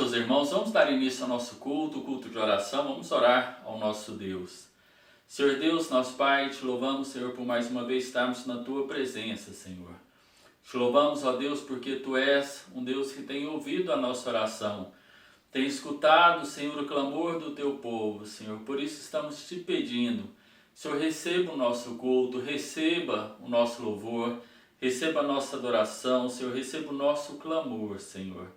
meus irmãos. Vamos dar início ao nosso culto de oração. Vamos orar ao nosso Deus. Senhor Deus, nosso Pai, te louvamos, Senhor, por mais uma vez estarmos na Tua presença, Senhor. Te louvamos, ó Deus, porque Tu és um Deus que tem ouvido a nossa oração. Tem escutado, Senhor, o clamor do Teu povo, Senhor. Por isso estamos te pedindo, Senhor, receba o nosso culto, receba o nosso louvor, receba a nossa adoração, Senhor, receba o nosso clamor, Senhor.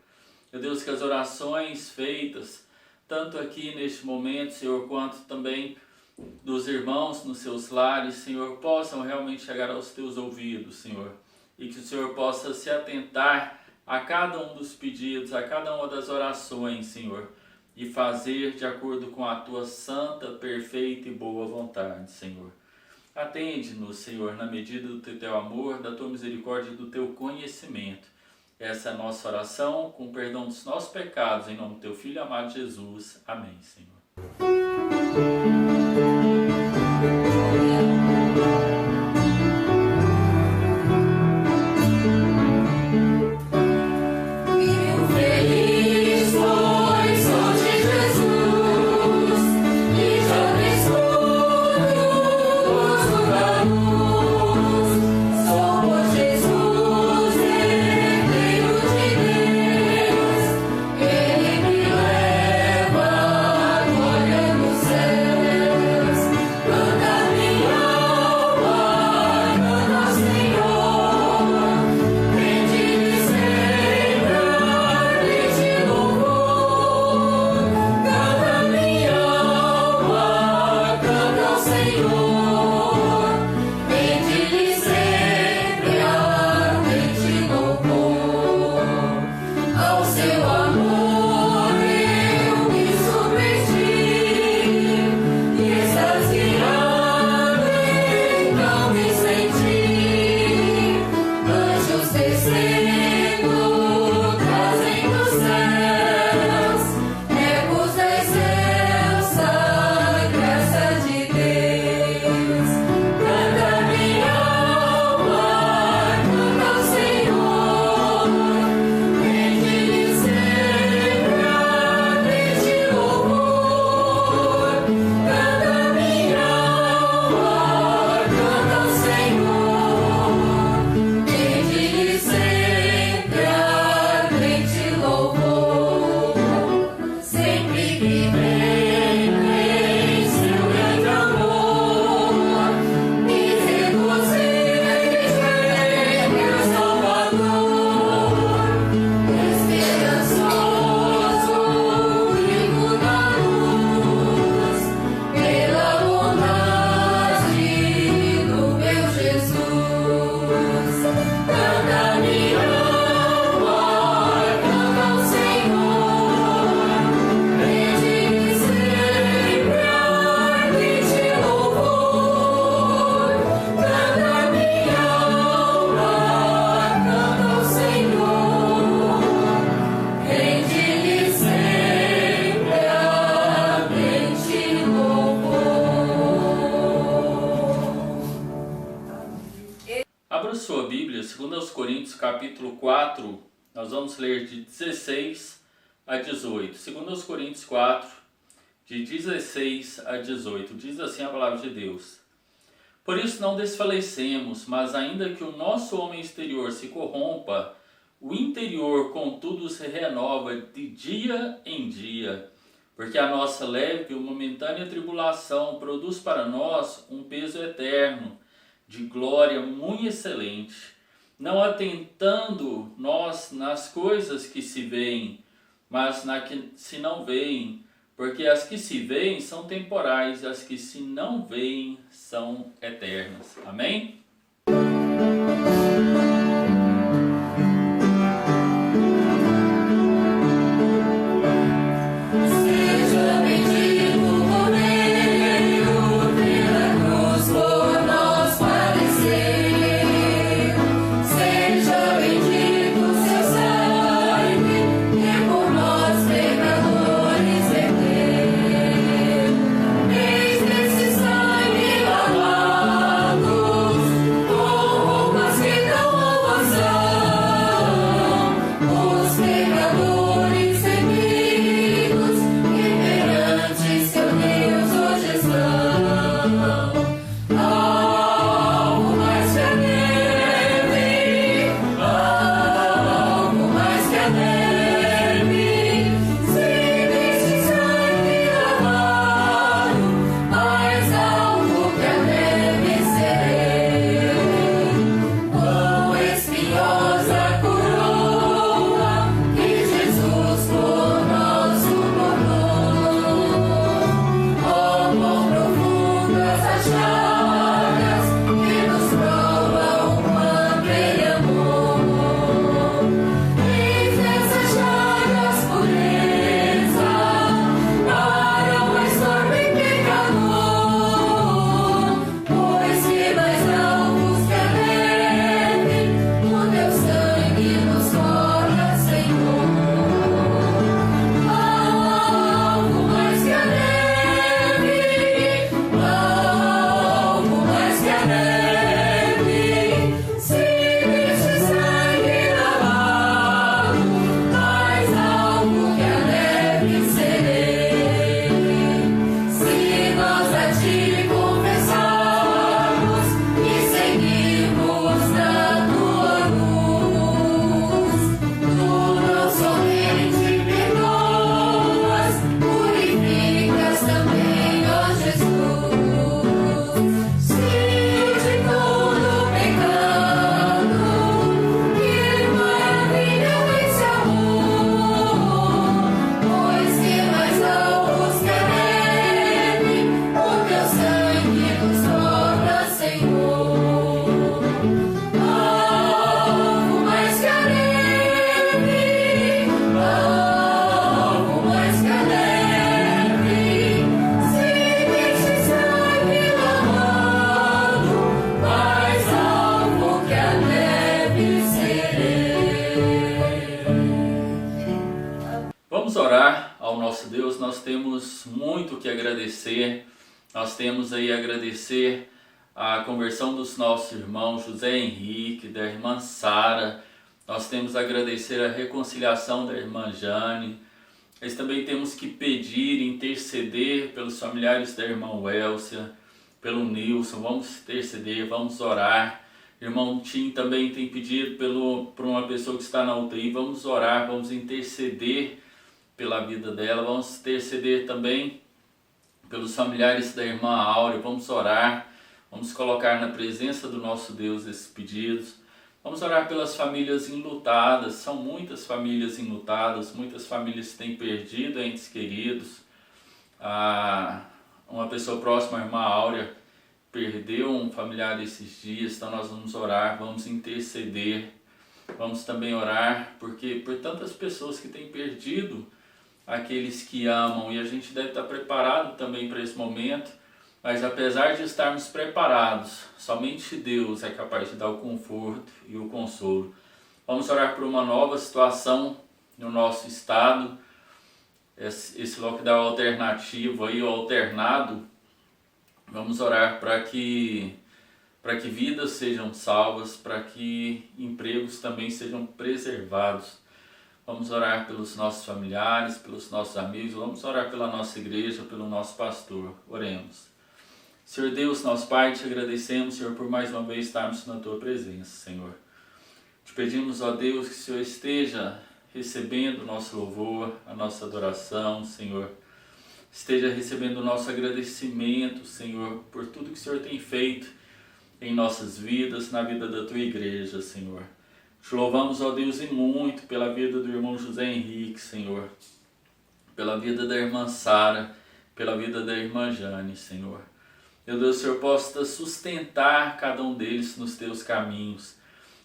Meu Deus, que as orações feitas, tanto aqui neste momento, Senhor, quanto também dos irmãos nos seus lares, Senhor, possam realmente chegar aos Teus ouvidos, Senhor. E que o Senhor possa se atentar a cada um dos pedidos, a cada uma das orações, Senhor, e fazer de acordo com a Tua santa, perfeita e boa vontade, Senhor. Atende-nos, Senhor, na medida do Teu amor, da Tua misericórdia e do Teu conhecimento. Essa é a nossa oração, com o perdão dos nossos pecados, em nome do Teu Filho amado Jesus. Amém, Senhor. Sua Bíblia, 2 Coríntios capítulo 4, nós vamos ler de 16 a 18. 2 Coríntios 4, de 16 a 18, diz assim a palavra de Deus. Por isso não desfalecemos, mas ainda que o nosso homem exterior se corrompa, o interior contudo se renova de dia em dia, porque a nossa leve e momentânea tribulação produz para nós um peso eterno, de glória muito excelente, não atentando nós nas coisas que se veem, mas na que se não veem, porque as que se veem são temporais, e as que se não veem são eternas. Amém? Lavado, com roupas orar ao nosso Deus, nós temos muito que agradecer. Nós temos aí a agradecer a conversão dos nossos irmãos José Henrique, da irmã Sara. Nós temos a agradecer a reconciliação da irmã Jane. Nós também temos que pedir, interceder pelos familiares da irmã Wélcia, pelo Nilson. Vamos interceder, vamos orar. Irmão Tim também tem pedido por uma pessoa que está na UTI. Vamos orar, vamos interceder pela vida dela. Vamos interceder também pelos familiares da irmã Áurea. Vamos orar, vamos colocar na presença do nosso Deus esses pedidos. Vamos orar pelas famílias enlutadas. São muitas famílias enlutadas, muitas famílias que têm perdido entes queridos. Uma pessoa próxima, a irmã Áurea, perdeu um familiar esses dias, então nós vamos orar, vamos interceder, vamos também orar por tantas pessoas que têm perdido aqueles que amam, e a gente deve estar preparado também para esse momento, mas apesar de estarmos preparados, somente Deus é capaz de dar o conforto e o consolo. Vamos orar por uma nova situação no nosso estado, esse lockdown alternativo aí, o alternado. Vamos orar para que vidas sejam salvas, para que empregos também sejam preservados. Vamos orar pelos nossos familiares, pelos nossos amigos, vamos orar pela nossa igreja, pelo nosso pastor. Oremos. Senhor Deus, nosso Pai, te agradecemos, Senhor, por mais uma vez estarmos na Tua presença, Senhor. Te pedimos, ó Deus, que o Senhor esteja recebendo o nosso louvor, a nossa adoração, Senhor. Esteja recebendo o nosso agradecimento, Senhor, por tudo que o Senhor tem feito em nossas vidas, na vida da Tua igreja, Senhor. Te louvamos, ó Deus, e muito pela vida do irmão José Henrique, Senhor. Pela vida da irmã Sara, pela vida da irmã Jane, Senhor. Meu Deus, o Senhor possa sustentar cada um deles nos Teus caminhos.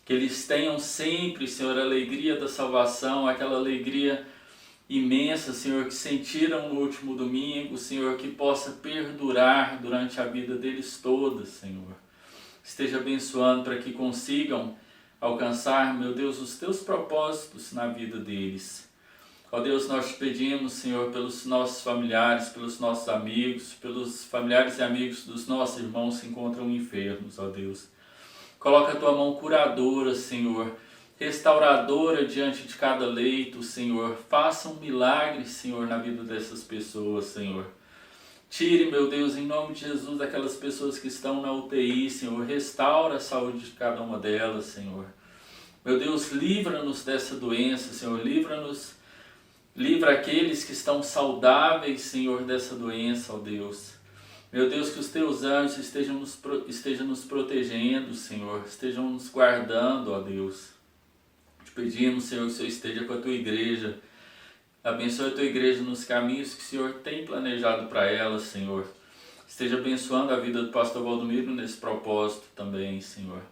Que eles tenham sempre, Senhor, a alegria da salvação, aquela alegria imensa, Senhor, que sentiram no último domingo, Senhor, que possa perdurar durante a vida deles toda, Senhor. Esteja abençoando para que consigam alcançar, meu Deus, os Teus propósitos na vida deles. Ó Deus, nós te pedimos, Senhor, pelos nossos familiares, pelos nossos amigos, pelos familiares e amigos dos nossos irmãos que se encontram enfermos, ó Deus. Coloca a Tua mão curadora, Senhor, restauradora diante de cada leito, Senhor. Faça um milagre, Senhor, na vida dessas pessoas, Senhor. Tire, meu Deus, em nome de Jesus, aquelas pessoas que estão na UTI, Senhor. Restaura a saúde de cada uma delas, Senhor. Meu Deus, livra-nos dessa doença, Senhor. Livra aqueles que estão saudáveis, Senhor, dessa doença, ó Deus. Meu Deus, que os Teus anjos estejam nos protegendo, Senhor. Estejam nos guardando, ó Deus. Pedimos, Senhor, que o Senhor esteja com a Tua igreja. Abençoe a Tua igreja nos caminhos que o Senhor tem planejado para ela, Senhor. Esteja abençoando a vida do pastor Valdomiro nesse propósito também, Senhor.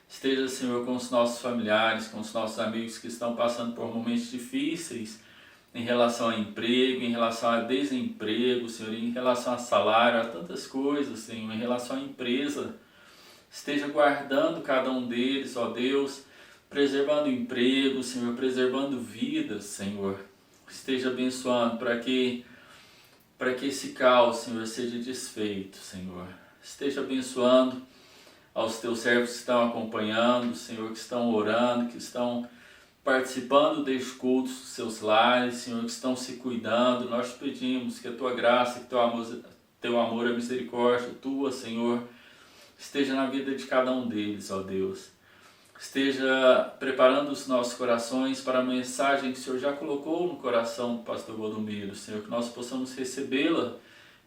Esteja, Senhor, com os nossos familiares, com os nossos amigos que estão passando por momentos difíceis em relação a emprego, em relação a desemprego, Senhor, em relação a salário, a tantas coisas, Senhor, em relação à empresa. Esteja guardando cada um deles, ó Deus, preservando emprego, Senhor, preservando vidas, Senhor. Esteja abençoando para que esse caos, Senhor, seja desfeito, Senhor. Esteja abençoando aos Teus servos que estão acompanhando, Senhor, que estão orando, que estão participando dos cultos dos seus lares, Senhor, que estão se cuidando. Nós te pedimos que a Tua graça, que Teu amor, a misericórdia Tua, Senhor, esteja na vida de cada um deles, ó Deus. Esteja preparando os nossos corações para a mensagem que o Senhor já colocou no coração do pastor Valdomiro, Senhor, que nós possamos recebê-la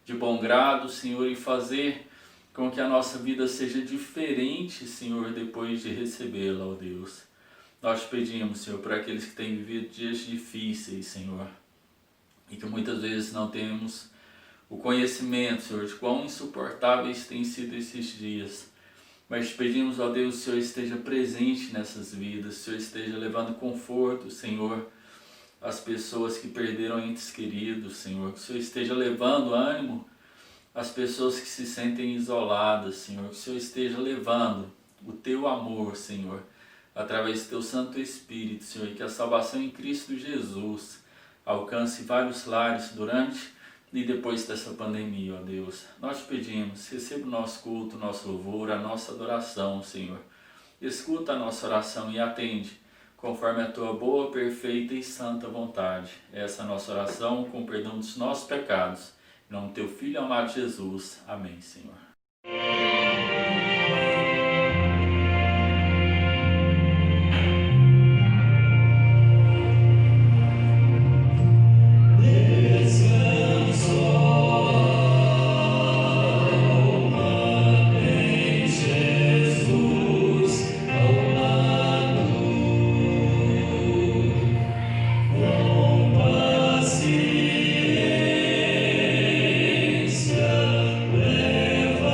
de bom grado, Senhor, e fazer com que a nossa vida seja diferente, Senhor, depois de recebê-la, ó Deus. Nós te pedimos, Senhor, para aqueles que têm vivido dias difíceis, Senhor, e que muitas vezes não temos o conhecimento, Senhor, de quão insuportáveis têm sido esses dias. Mas te pedimos, ó Deus, que o Senhor esteja presente nessas vidas, que o Senhor esteja levando conforto, Senhor, às pessoas que perderam entes queridos, Senhor. Que o Senhor esteja levando ânimo às pessoas que se sentem isoladas, Senhor. Que o Senhor esteja levando o Teu amor, Senhor, através do Teu Santo Espírito, Senhor. E que a salvação em Cristo Jesus alcance vários lares durante e depois dessa pandemia, ó Deus. Nós te pedimos, receba o nosso culto, o nosso louvor, a nossa adoração, Senhor. Escuta a nossa oração e atende, conforme a tua boa, perfeita e santa vontade. Essa é a nossa oração com perdão dos nossos pecados. Em nome do teu Filho amado Jesus. Amém, Senhor. Leva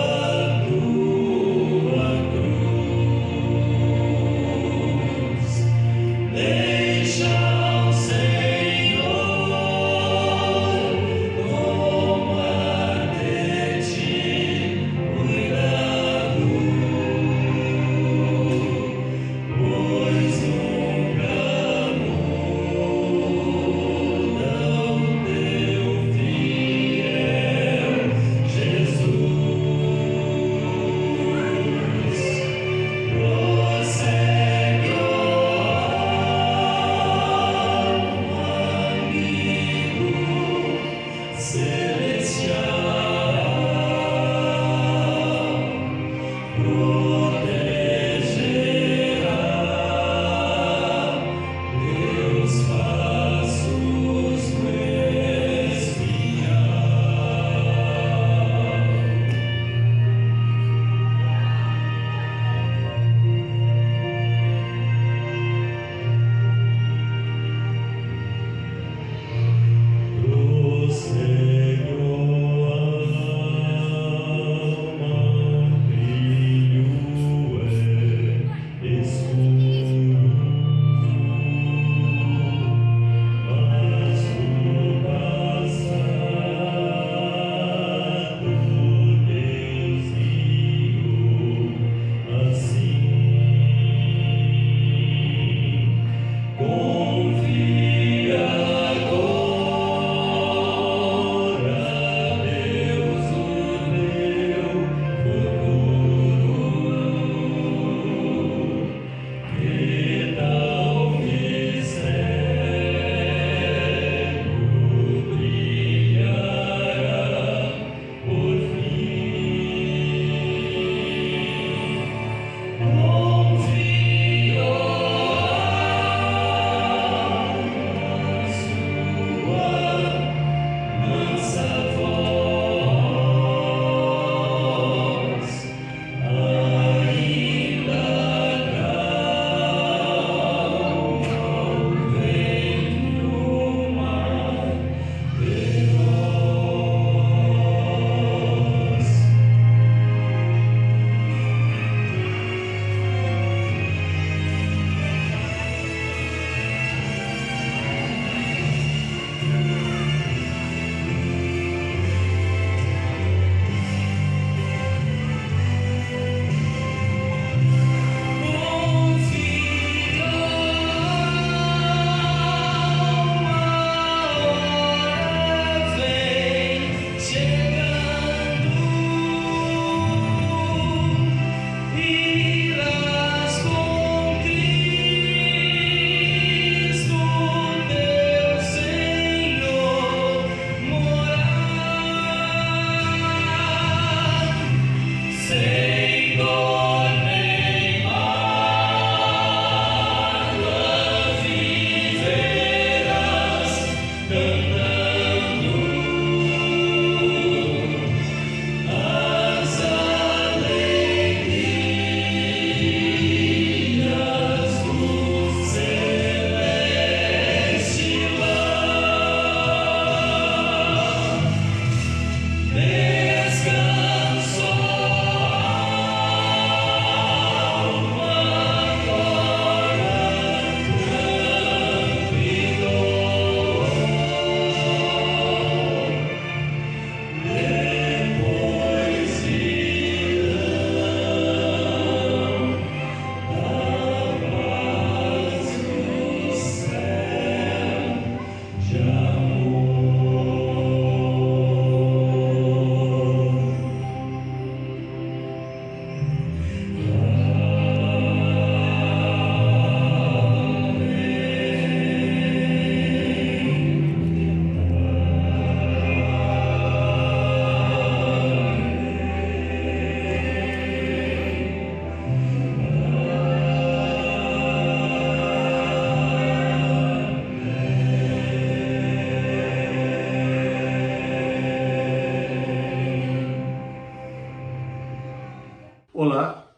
Olá,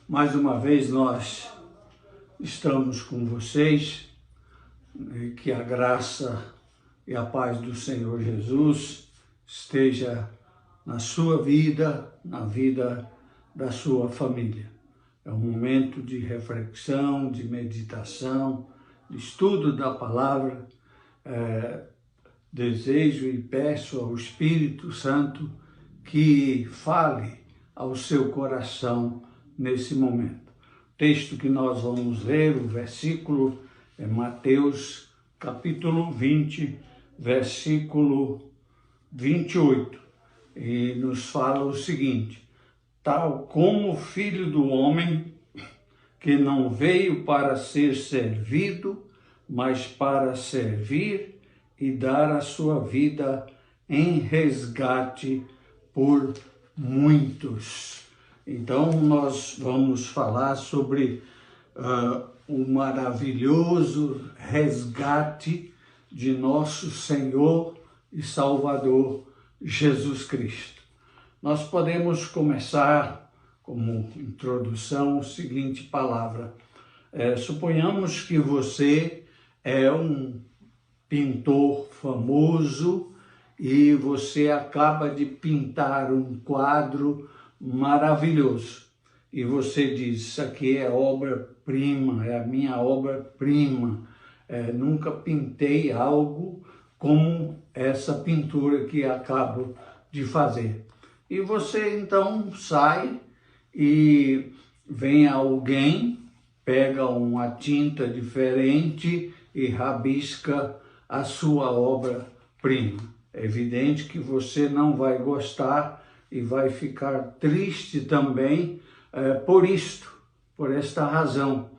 mais uma vez nós estamos com vocês, que a graça e a paz do Senhor Jesus esteja na sua vida, na vida da sua família. É um momento de reflexão, de meditação, de estudo da palavra. Desejo e peço ao Espírito Santo que fale ao seu coração nesse momento. O texto que nós vamos ler, o versículo, é Mateus capítulo 20, versículo 28, e nos fala o seguinte: tal como o Filho do Homem, que não veio para ser servido, mas para servir e dar a sua vida em resgate por muitos. Então, nós vamos falar sobre o maravilhoso resgate de nosso Senhor e Salvador Jesus Cristo. Nós podemos começar, como introdução, a seguinte palavra. Suponhamos que você é um pintor famoso e você acaba de pintar um quadro maravilhoso. E você diz: isso aqui é obra-prima, é a minha obra-prima. Nunca pintei algo como essa pintura que acabo de fazer. E você então sai e vem alguém, pega uma tinta diferente e rabisca a sua obra-prima. É evidente que você não vai gostar e vai ficar triste também por esta razão.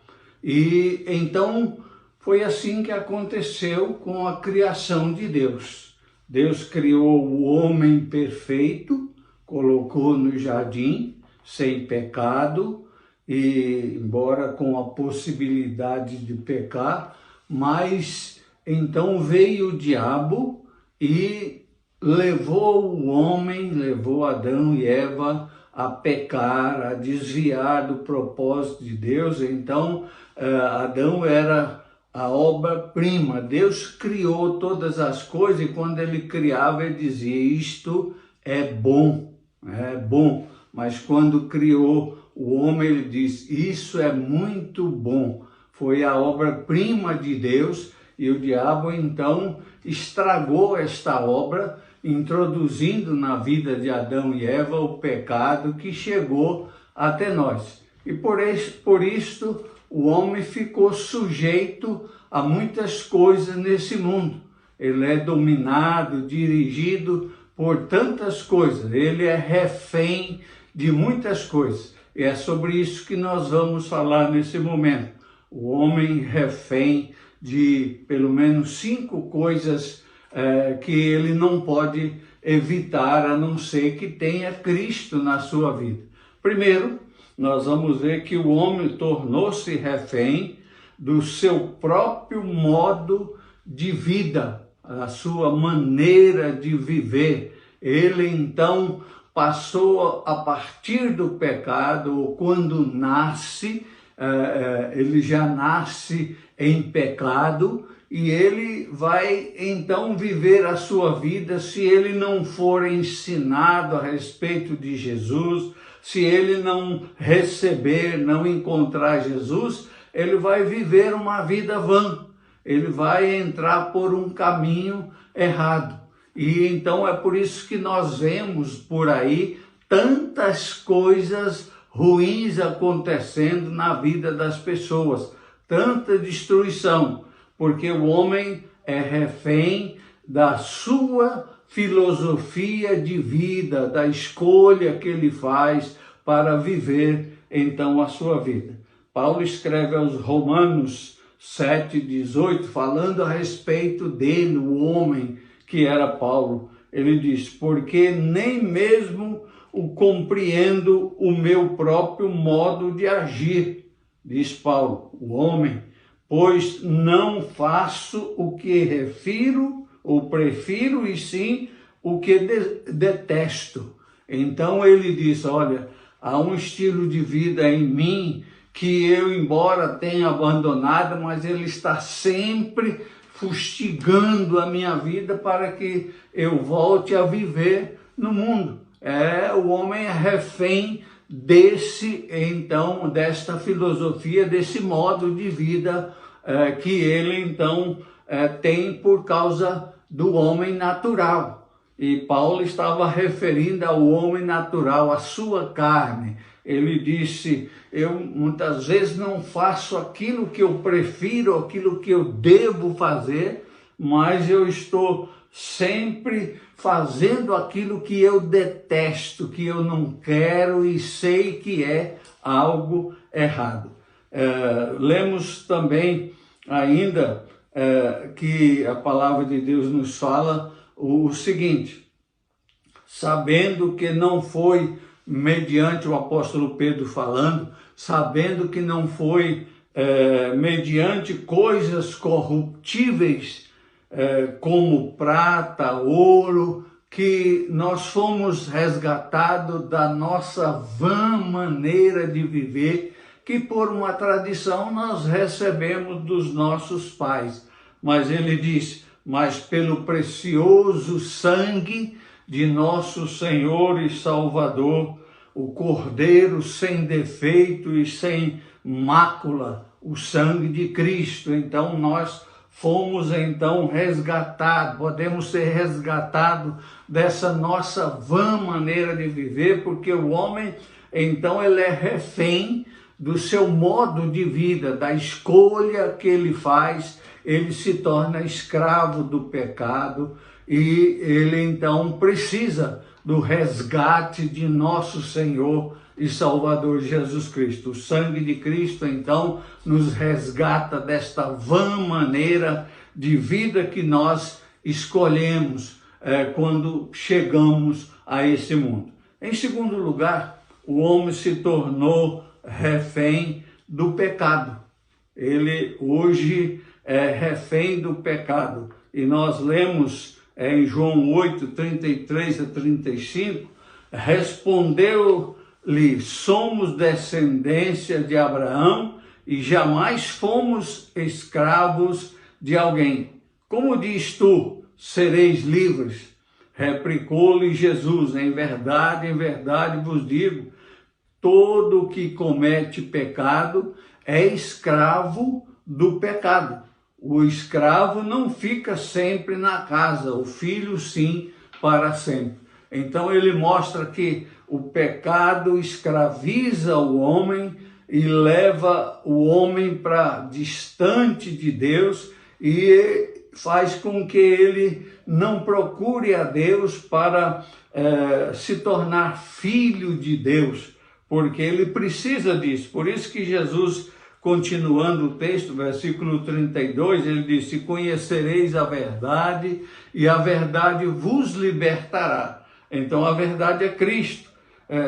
E então foi assim que aconteceu com a criação de Deus. Deus criou o homem perfeito, colocou no jardim, sem pecado, e embora com a possibilidade de pecar, mas então veio o diabo e levou o homem, levou Adão e Eva a pecar, a desviar do propósito de Deus. Então, Adão era a obra-prima. Deus criou todas as coisas e quando ele criava, ele dizia: isto é bom. Mas quando criou o homem, ele diz: isso é muito bom. Foi a obra-prima de Deus e o diabo então estragou esta obra, introduzindo na vida de Adão e Eva o pecado que chegou até nós. E por isto o homem ficou sujeito a muitas coisas nesse mundo. Ele é dominado, dirigido por tantas coisas. Ele é refém de muitas coisas. E é sobre isso que nós vamos falar nesse momento. O homem refém de pelo menos 5 coisas que ele não pode evitar, a não ser que tenha Cristo na sua vida. Primeiro, nós vamos ver que o homem tornou-se refém do seu próprio modo de vida, a sua maneira de viver. Ele então passou a partir do pecado, ou quando nasce, ele já nasce em pecado, e ele vai então viver a sua vida. Se ele não for ensinado a respeito de Jesus, se ele não receber, não encontrar Jesus, ele vai viver uma vida vã, ele vai entrar por um caminho errado. E então é por isso que nós vemos por aí tantas coisas ruins acontecendo na vida das pessoas, tanta destruição, porque o homem é refém da sua filosofia de vida, da escolha que ele faz para viver então a sua vida. Paulo escreve aos Romanos 7:18, falando a respeito dele, o homem que era Paulo. Ele diz: porque nem mesmo o compreendo o meu próprio modo de agir, diz Paulo, o homem, pois não faço o que refiro ou prefiro, e sim o que detesto. Então ele diz: olha, há um estilo de vida em mim que eu, embora tenha abandonado, mas ele está sempre fustigando a minha vida para que eu volte a viver no mundo. O homem é refém desta filosofia, desse modo de vida que ele então tem por causa do homem natural. E Paulo estava referindo ao homem natural, à sua carne. Ele disse, eu muitas vezes não faço aquilo que eu prefiro, aquilo que eu devo fazer, mas eu estou sempre fazendo aquilo que eu detesto, que eu não quero e sei que é algo errado. Lemos também ainda que a palavra de Deus nos fala o seguinte, sabendo que não foi mediante o apóstolo Pedro falando, sabendo que não foi mediante coisas corruptíveis como prata, ouro, que nós fomos resgatados da nossa vã maneira de viver, que por uma tradição nós recebemos dos nossos pais. Mas ele diz, mas pelo precioso sangue de nosso Senhor e Salvador, o Cordeiro sem defeito e sem mácula, o sangue de Cristo. Então nós fomos então resgatados, podemos ser resgatados dessa nossa vã maneira de viver, porque o homem então ele é refém do seu modo de vida, da escolha que ele faz, ele se torna escravo do pecado e ele então precisa do resgate de nosso Senhor e Salvador Jesus Cristo. O sangue de Cristo então nos resgata desta vã maneira de vida que nós escolhemos quando chegamos a esse mundo. Em segundo lugar, o homem se tornou refém do pecado. Ele hoje é refém do pecado. E nós lemos em João 8, 33 a 35, respondeu-lhe, somos descendência de Abraão e jamais fomos escravos de alguém. Como diz tu, sereis livres? Replicou-lhe Jesus, em verdade vos digo, todo o que comete pecado é escravo do pecado. O escravo não fica sempre na casa, o filho sim, para sempre. Então ele mostra que o pecado escraviza o homem e leva o homem para distante de Deus e faz com que ele não procure a Deus para se tornar filho de Deus, porque ele precisa disso. Por isso que Jesus, continuando o texto, versículo 32, ele disse, conhecereis a verdade e a verdade vos libertará. Então a verdade é Cristo.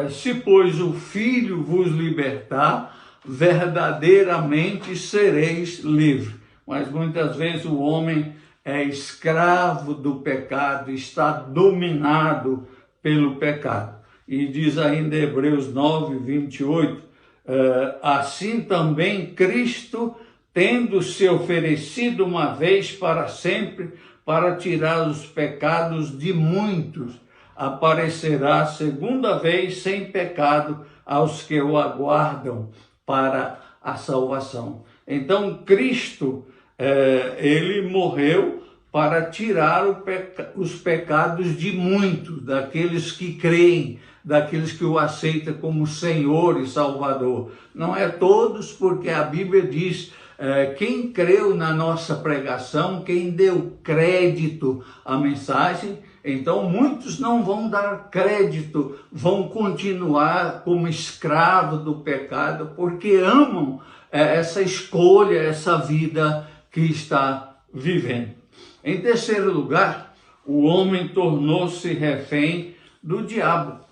Se, pois, o Filho vos libertar, verdadeiramente sereis livres. Mas muitas vezes o homem é escravo do pecado, está dominado pelo pecado. E diz ainda Hebreus 9, 28, assim também Cristo, tendo se oferecido uma vez para sempre, para tirar os pecados de muitos, aparecerá segunda vez sem pecado aos que o aguardam para a salvação. Então Cristo, ele morreu para tirar os pecados de muitos, daqueles que creem, daqueles que o aceitam como Senhor e Salvador. Não é todos, porque a Bíblia diz, quem creu na nossa pregação, quem deu crédito à mensagem, então muitos não vão dar crédito, vão continuar como escravos do pecado, porque amam essa escolha, essa vida que está vivendo. Em terceiro lugar, o homem tornou-se refém do diabo.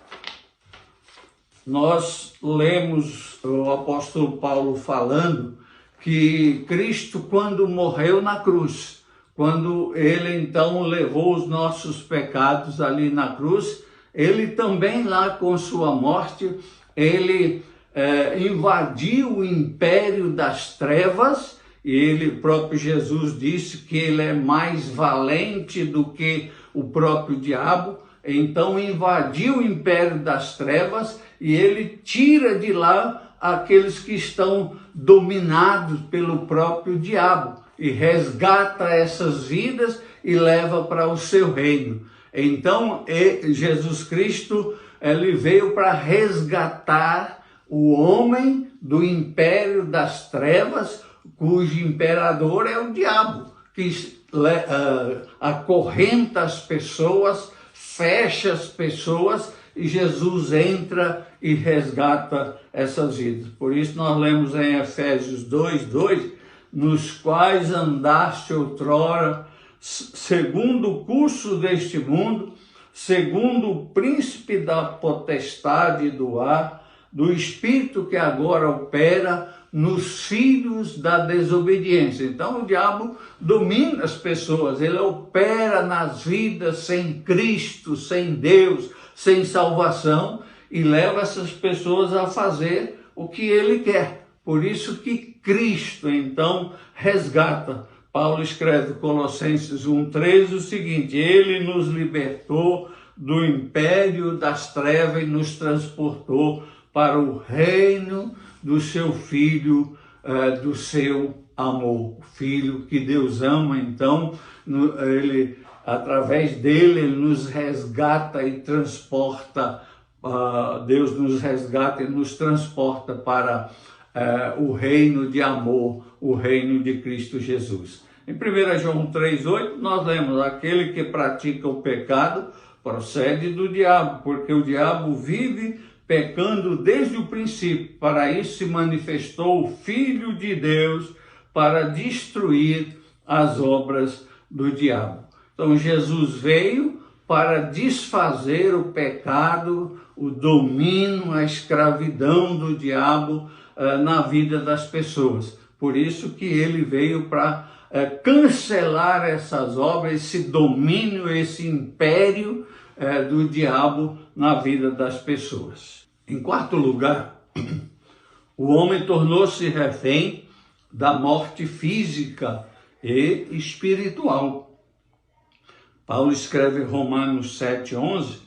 Nós lemos o apóstolo Paulo falando que Cristo, quando morreu na cruz, quando ele então levou os nossos pecados ali na cruz, ele também lá com sua morte ele invadiu o império das trevas, e ele, próprio Jesus, disse que ele é mais valente do que o próprio diabo. Então invadiu o império das trevas e ele tira de lá aqueles que estão dominados pelo próprio diabo e resgata essas vidas e leva para o seu reino. Então Jesus Cristo, ele veio para resgatar o homem do império das trevas, cujo imperador é o diabo, que acorrenta as pessoas, fecha as pessoas, e Jesus entra e resgata essas vidas. Por isso nós lemos em Efésios 2:2, nos quais andaste outrora, segundo o curso deste mundo, segundo o príncipe da potestade do ar, do espírito que agora opera nos filhos da desobediência. Então o diabo domina as pessoas, ele opera nas vidas sem Cristo, sem Deus, sem salvação, e leva essas pessoas a fazer o que ele quer. Por isso que Cristo então resgata. Paulo escreve Colossenses 1:13 o seguinte: ele nos libertou do império das trevas e nos transportou para o reino do seu Filho, do seu amor. O Filho que Deus ama, então, ele, através dele, ele nos resgata e transporta, Deus nos resgata e nos transporta para o reino de amor, o reino de Cristo Jesus. Em 1 João 3:8, nós lemos: aquele que pratica o pecado procede do diabo, porque o diabo vive pecando desde o princípio. Para isso se manifestou o Filho de Deus, para destruir as obras do diabo. Então Jesus veio para desfazer o pecado, o domínio, a escravidão do diabo na vida das pessoas. Por isso que ele veio para cancelar essas obras, esse domínio, esse império do diabo na vida das pessoas. Em quarto lugar, o homem tornou-se refém da morte física e espiritual. Paulo escreve em Romanos 7:11,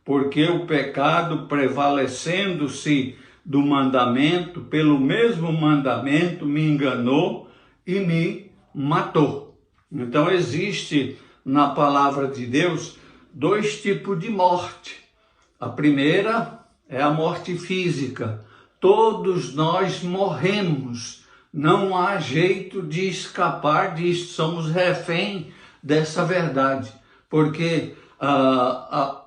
porque o pecado, prevalecendo-se do mandamento, pelo mesmo mandamento me enganou e me matou. Então existe na palavra de Deus dois tipos de morte. A primeira é a morte física. Todos nós morremos. Não há jeito de escapar disso. Somos refém dessa verdade. Porque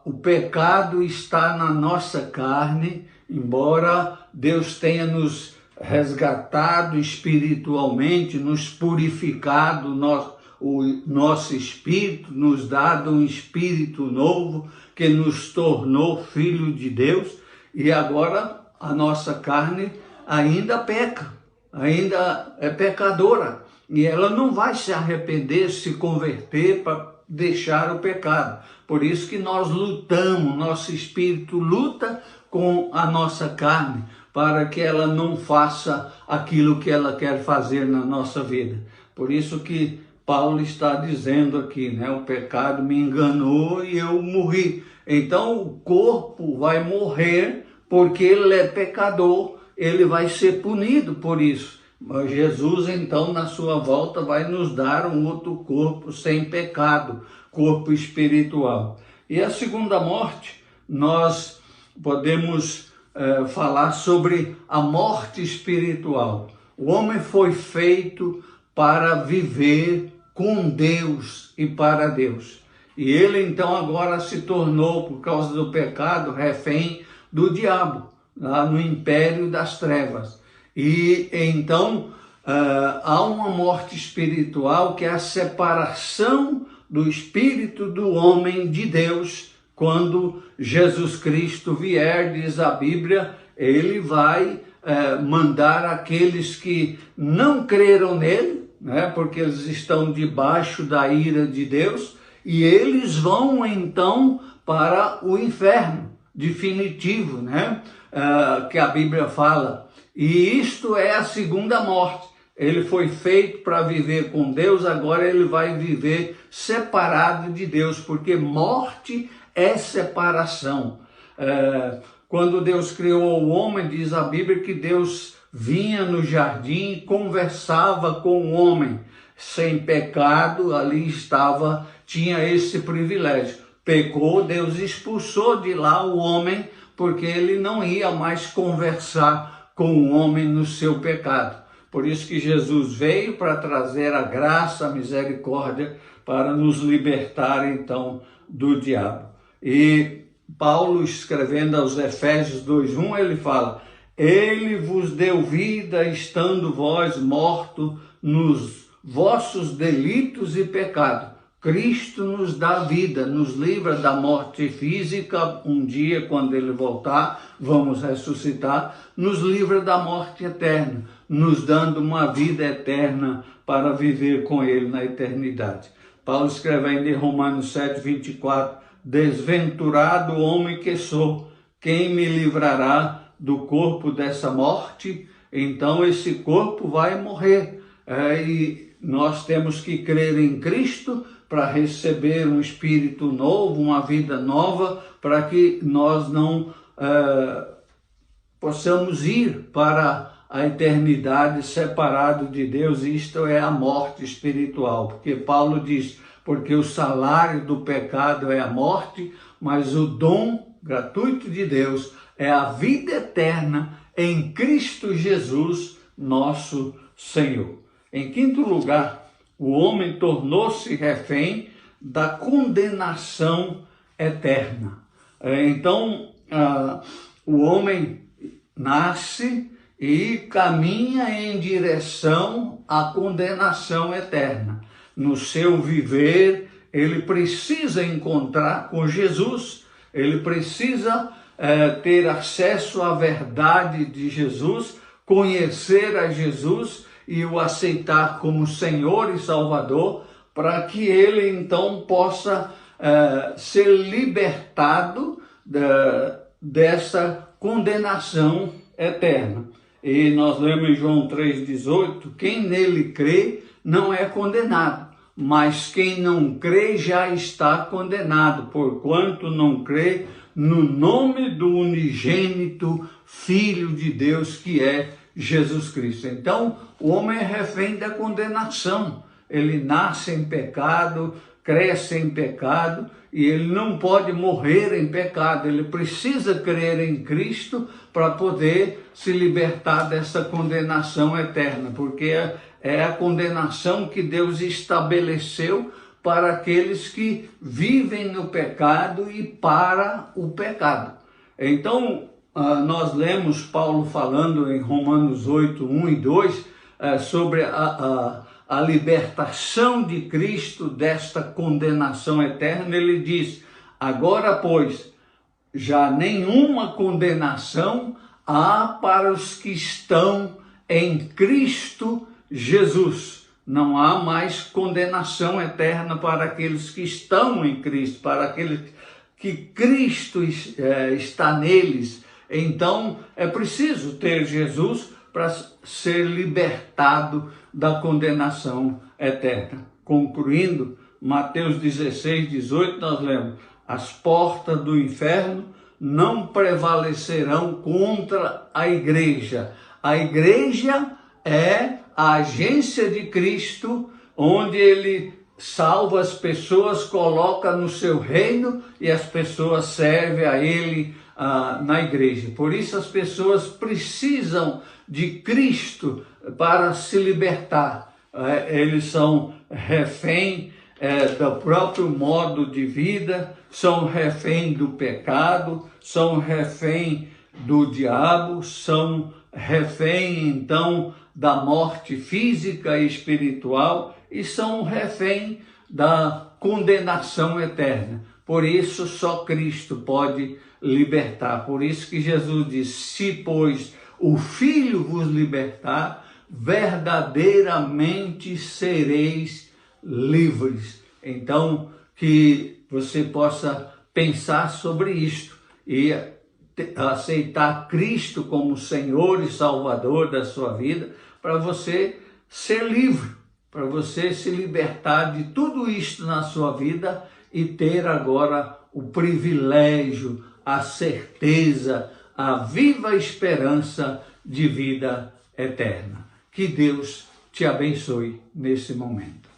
o pecado está na nossa carne, embora Deus tenha nos resgatado espiritualmente, nos purificado, o nosso espírito, nos dado um espírito novo que nos tornou filho de Deus, e agora a nossa carne ainda peca, ainda é pecadora, e ela não vai se arrepender, se converter para deixar o pecado. Por isso que nós lutamos, nosso espírito luta com a nossa carne, para que ela não faça aquilo que ela quer fazer na nossa vida. Por isso que Paulo está dizendo aqui, né? O pecado me enganou e eu morri. Então o corpo vai morrer porque ele é pecador, ele vai ser punido por isso. Mas Jesus então na sua volta vai nos dar um outro corpo sem pecado, corpo espiritual. E a segunda morte, nós podemos falar sobre a morte espiritual. O homem foi feito para viver com Deus e para Deus. E ele então agora se tornou, por causa do pecado, refém do diabo, lá no império das trevas. E então há uma morte espiritual que é a separação do espírito do homem de Deus. Quando Jesus Cristo vier, diz a Bíblia, ele vai mandar aqueles que não creram nele, né, porque eles estão debaixo da ira de Deus, e eles vão então para o inferno. definitivo, né? Que a Bíblia fala. E isto é a segunda morte. Ele foi feito para viver com Deus, agora ele vai viver separado de Deus, porque morte é separação. Quando Deus criou o homem, diz a Bíblia que Deus vinha no jardim e conversava com o homem. Sem pecado, ali estava, tinha esse privilégio. Pecou, Deus expulsou de lá o homem, porque ele não ia mais conversar com o homem no seu pecado. Por isso que Jesus veio para trazer a graça, a misericórdia, para nos libertar então do diabo. E Paulo, escrevendo aos Efésios 2:1, ele fala: Ele vos deu vida, estando vós mortos nos vossos delitos e pecados. Cristo nos dá vida, nos livra da morte física. Um dia, quando ele voltar, vamos ressuscitar. Nos livra da morte eterna, nos dando uma vida eterna para viver com ele na eternidade. Paulo escrevendo em Romanos 7:24, desventurado homem que sou, quem me livrará do corpo dessa morte? Então esse corpo vai morrer. E nós temos que crer em Cristo para receber um espírito novo, uma vida nova, para que nós não possamos ir para a eternidade separado de Deus. Isto é a morte espiritual, porque Paulo diz, porque o salário do pecado é a morte, mas o dom gratuito de Deus é a vida eterna em Cristo Jesus, nosso Senhor. Em quinto lugar, o homem tornou-se refém da condenação eterna. Então, o homem nasce e caminha em direção à condenação eterna. No seu viver, ele precisa encontrar com Jesus, ele precisa ter acesso à verdade de Jesus, conhecer a Jesus e o aceitar como Senhor e Salvador, para que ele então possa ser libertado dessa condenação eterna. E nós lemos em João 3,18, quem nele crê não é condenado, mas quem não crê já está condenado, porquanto não crê no nome do unigênito Filho de Deus, que é Jesus Cristo. Então, o homem é refém da condenação. Ele nasce em pecado, cresce em pecado, e ele não pode morrer em pecado. Ele precisa crer em Cristo para poder se libertar dessa condenação eterna, porque é a condenação que Deus estabeleceu para aqueles que vivem no pecado e para o pecado. Então, nós lemos Paulo falando em Romanos 8, 1 e 2, sobre a libertação de Cristo desta condenação eterna. Ele diz, agora, pois, já nenhuma condenação há para os que estão em Cristo Jesus. Não há mais condenação eterna para aqueles que estão em Cristo, para aqueles que Cristo está neles. Então, é preciso ter Jesus para ser libertado da condenação eterna. Concluindo, Mateus 16:18, nós lemos, as portas do inferno não prevalecerão contra a igreja. A igreja é a agência de Cristo, onde ele salva as pessoas, coloca no seu reino e as pessoas servem a ele na igreja. Por isso as pessoas precisam de Cristo para se libertar. Eles são refém do próprio modo de vida, são refém do pecado, são refém do diabo, são refém então da morte física e espiritual e são refém da condenação eterna. Por isso só Cristo pode libertar. Por isso que Jesus disse, se pois o Filho vos libertar, verdadeiramente sereis livres. Então, que você possa pensar sobre isto, e aceitar Cristo como Senhor e Salvador da sua vida, para você ser livre, para você se libertar de tudo isto na sua vida e ter agora o privilégio, a certeza, a viva esperança de vida eterna. Que Deus te abençoe nesse momento.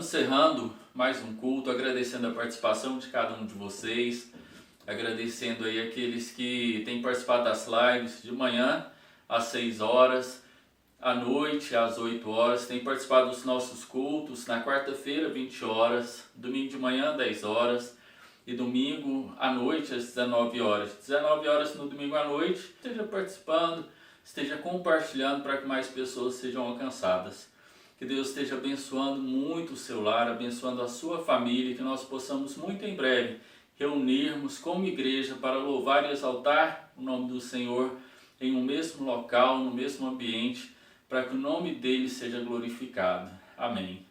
encerrando mais um culto, agradecendo a participação de cada um de vocês, agradecendo aí aqueles que têm participado das lives de manhã às 6 horas à noite, às 8 horas, tem participado dos nossos cultos na quarta-feira, 20 horas, domingo de manhã, 10 horas e domingo à noite, às 19 horas. 19 horas no domingo à noite, esteja participando, esteja compartilhando para que mais pessoas sejam alcançadas. Que Deus esteja abençoando muito o seu lar, abençoando a sua família, que nós possamos muito em breve reunirmos como igreja para louvar e exaltar o nome do Senhor em um mesmo local, no mesmo ambiente, para que o nome dele seja glorificado. Amém.